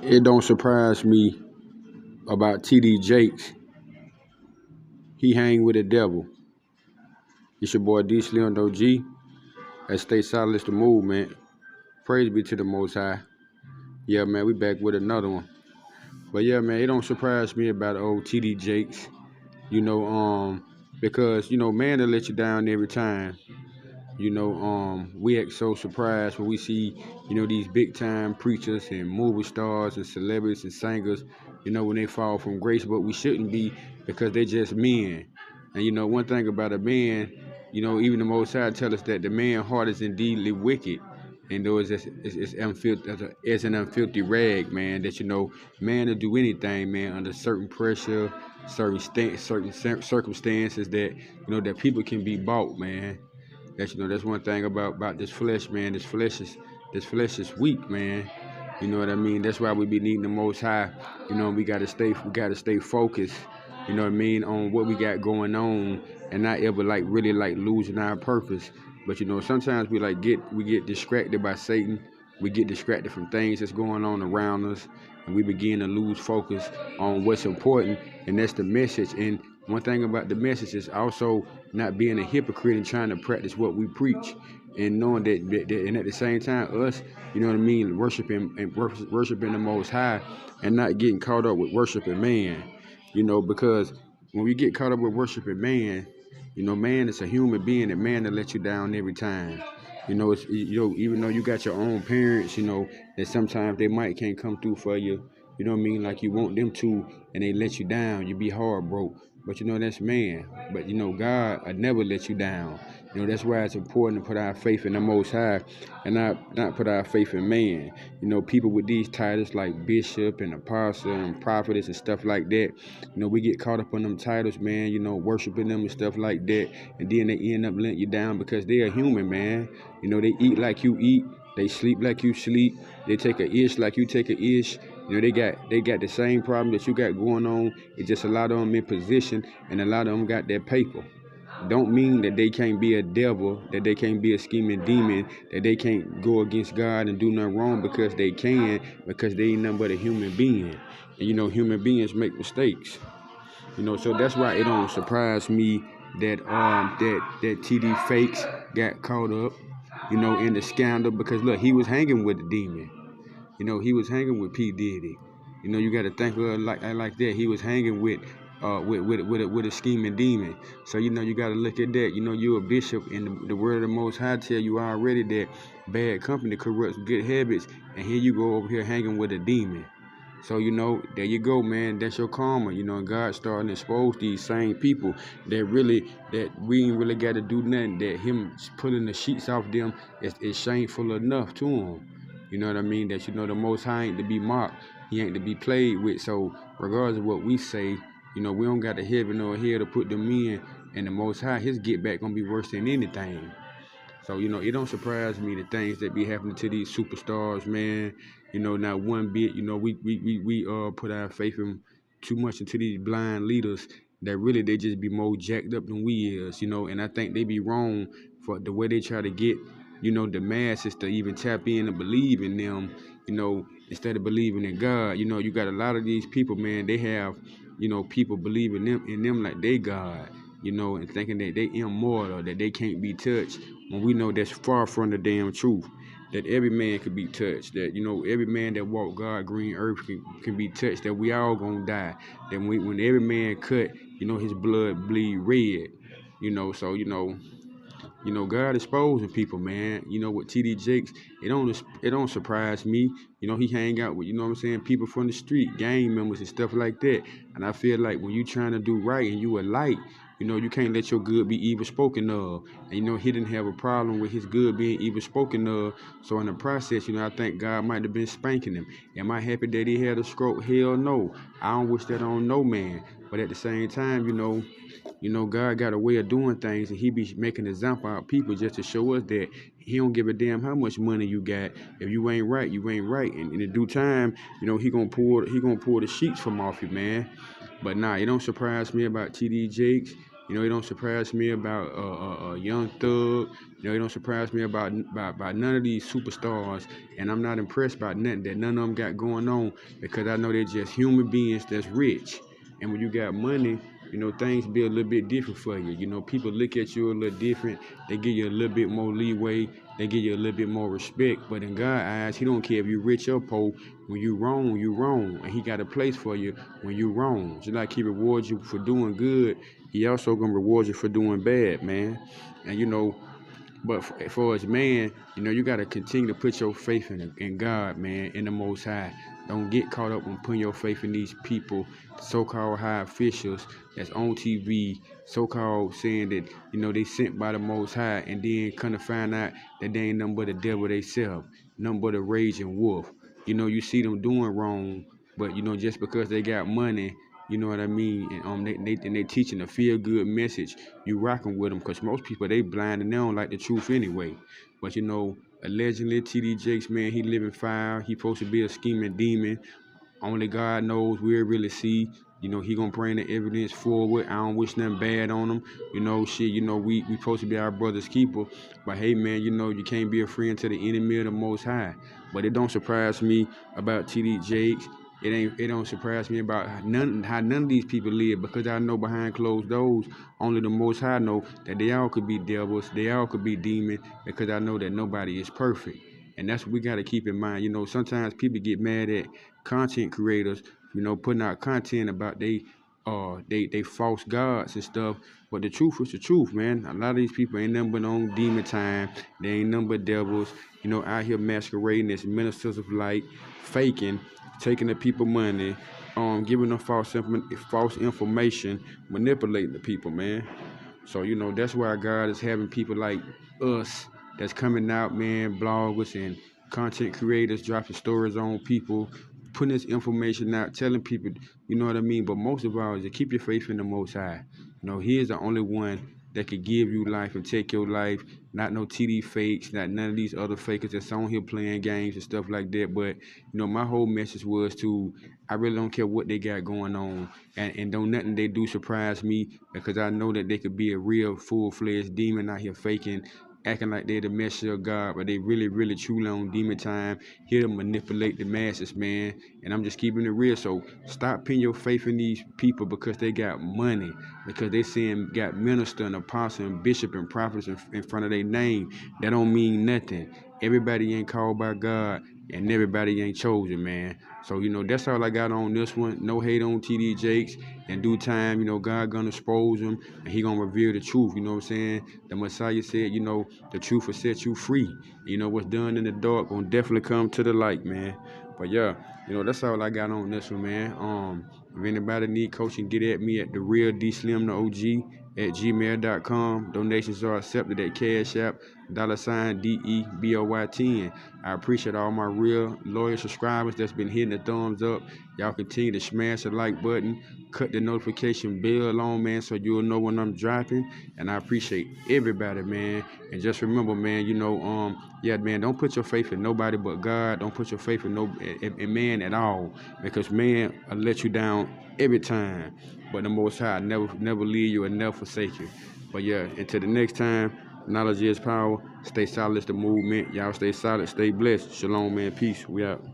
It don't surprise me about T.D.Jakes. He hang with the devil. It's your boy DEESLIMDAOG at STAYSOLIDISDAMOVEMENT. Praise be to the Most High. Yeah, man, we back with another one. But yeah, man, it don't surprise me about old T.D.Jakes. Because man, will let you down every time. We act so surprised when we see, these big time preachers and movie stars and celebrities and singers, when they fall from grace, but we shouldn't be because they're just men. And one thing about a man, even the Most High tell us that the man's heart is indeedly wicked. And though it's an unfilthy rag, man, that man will do anything, man, under certain pressure, certain circumstances that people can be bought, man. That's one thing about this flesh, man. This flesh is weak, man. You know what I mean? That's why we be needing the Most High. We gotta stay focused. You know what I mean, on what we got going on, and not ever really losing our purpose. But sometimes we get distracted by Satan. We get distracted from things that's going on around us, and we begin to lose focus on what's important, and that's the message. And one thing about the message is also not being a hypocrite and trying to practice what we preach, and knowing and at the same time, us, worshiping the Most High, and not getting caught up with worshiping man. Because when we get caught up with worshiping man, man is a human being, and man will let you down every time. Even though you got your own parents, that sometimes they can't come through for you. You know what I mean? Like you want them to, and they let you down. You be hard broke. But that's man. But God I never let you down. That's why it's important to put our faith in the Most High and not put our faith in man. People with these titles like bishop and apostle and prophetess and stuff like that, we get caught up on them titles, man, worshiping them and stuff like that. And then they end up letting you down because they're human, man. They eat like you eat. They sleep like you sleep. They take a ish like you take a ish. They got the same problem that you got going on. It's just a lot of them in position, and a lot of them got that paper. Don't mean that they can't be a devil, that they can't be a scheming demon, that they can't go against God and do nothing wrong, because they can, because they ain't nothing but a human being. And human beings make mistakes. So that's why it don't surprise me that T.D. Fakes got caught up, in the scandal, because look, he was hanging with the demon. He was hanging with P. Diddy. You got to think of it like that. He was hanging with a scheming demon. So you got to look at that. You're a bishop, and the word of the Most High tell you already that bad company corrupts good habits, and here you go over here hanging with a demon. So there you go, man. That's your karma. And God starting to expose these same people that we ain't really got to do nothing. That him pulling the sheets off them is shameful enough to him. You know what I mean? That the Most High ain't to be mocked. He ain't to be played with. So regardless of what we say, we don't got the heaven or hell to put them in. And the Most High, his get back gonna be worse than anything. So, it don't surprise me the things that be happening to these superstars, man. Not one bit. We put our faith in too much into these blind leaders that really they just be more jacked up than we is, and I think they be wrong for the way they try to get, the masses to even tap in and believe in them, instead of believing in God. You got a lot of these people, man, they have, people believing in them like they God. And thinking that they immortal, that they can't be touched, when we know that's far from the damn truth. That every man could be touched, that every man that walk God green earth can be touched, that we all gonna die. That when every man cut, his blood bleed red. So God exposing people, man. With T.D.Jakes, it don't surprise me. He hang out with, people from the street, gang members and stuff like that. And I feel like when you trying to do right and you a light, you can't let your good be evil spoken of. And he didn't have a problem with his good being evil spoken of. So in the process, I think God might have been spanking him. Am I happy that he had a stroke? Hell no. I don't wish that on no man. But at the same time, God got a way of doing things, and he be making an example out of people just to show us that he don't give a damn how much money you got. If you ain't right, you ain't right. And in due time, he gonna pull the sheets from off you, man. But nah, it don't surprise me about T.D. Jakes. You know, it don't surprise me about Young Thug. You know, it don't surprise me about none of these superstars. And I'm not impressed by nothing that none of them got going on, because I know they're just human beings that's rich. And when you got money, you know, things be a little bit different for you. You know, people look at you a little different. They give you a little bit more leeway. They give you a little bit more respect. But in God's eyes, He don't care if you rich or poor. When you wrong, you wrong. And He got a place for you when you wrong. Just like He rewards you for doing good, He also gonna reward you for doing bad, man. And you know, but for as man, you know, you got to continue to put your faith in God, man, in the Most High. Don't get caught up in putting your faith in these people, so-called high officials that's on TV, so-called saying that, you know, they sent by the Most High, and then come to find out that they ain't nothing but the devil they self, nothing but a raging wolf. You know, you see them doing wrong, but, you know, just because they got money, you know what I mean? And they teaching a feel good message. You rocking with them, because most people, they blind and they don't like the truth anyway. But you know, allegedly T.D.Jakes, man, he living foul. He supposed to be a scheming demon. Only God knows. We'll really see. You know, He gonna bring the evidence forward. I don't wish nothing bad on him. You know, shit, you know, we supposed to be our brother's keeper. But hey, man, you know, you can't be a friend to the enemy of the Most High. But it don't surprise me about T.D. Jakes. It don't surprise me about how none of these people live, because I know behind closed doors, only the Most High know that they all could be devils, they all could be demons, because I know that nobody is perfect. And that's what we got to keep in mind. You know, sometimes people get mad at content creators, you know, putting out content about they false gods and stuff. But the truth is the truth, man. A lot of these people ain't nothing but on demon time. They ain't nothing but devils, you know, out here masquerading as ministers of light, faking, taking the people money, giving them false information, manipulating the people, man. So, you know, that's why God is having people like us that's coming out, man, bloggers and content creators dropping stories on people, putting this information out, telling people, you know what I mean? But most of all is to keep your faith in the Most High. You know, He is the only one that could give you life and take your life. Not no TD fakes, not none of these other fakers that's on here playing games and stuff like that. But, you know, my whole message was I really don't care what they got going on. And don't nothing they do surprise me, because I know that they could be a real full-fledged demon out here faking, acting like they're the messenger of God, but they really, really truly on demon time, here to manipulate the masses, man. And I'm just keeping it real. So stop putting your faith in these people because they got money, because they saying got minister and apostle and bishop and prophets in front of their name. That don't mean nothing. Everybody ain't called by God, and everybody ain't chosen, man. So, you know, that's all I got on this one. No hate on T.D. Jakes. In due time, you know, God gonna expose him, and He gonna reveal the truth. You know what I'm saying? The Messiah said, you know, the truth will set you free. You know, what's done in the dark gonna definitely come to the light, man. But yeah, you know, that's all I got on this one, man. If anybody need coaching, get at me at the real DEESLIMDAOG at gmail.com. Donations are accepted at Cash App, $DEBOY10. I appreciate all my real loyal subscribers that's been hitting the thumbs up. Y'all continue to smash the like button, cut the notification bell on, man, so you'll know when I'm dropping. And I appreciate everybody, man. And just remember, man, you know, yeah, man, don't put your faith in nobody but God. Don't put your faith in man at all, because man will let you down every time. But the Most High never leave you and never forsake you. But yeah, until the next time, knowledge is power. Stay solid, it's the movement. Y'all stay solid, stay blessed. Shalom, man. Peace. We out.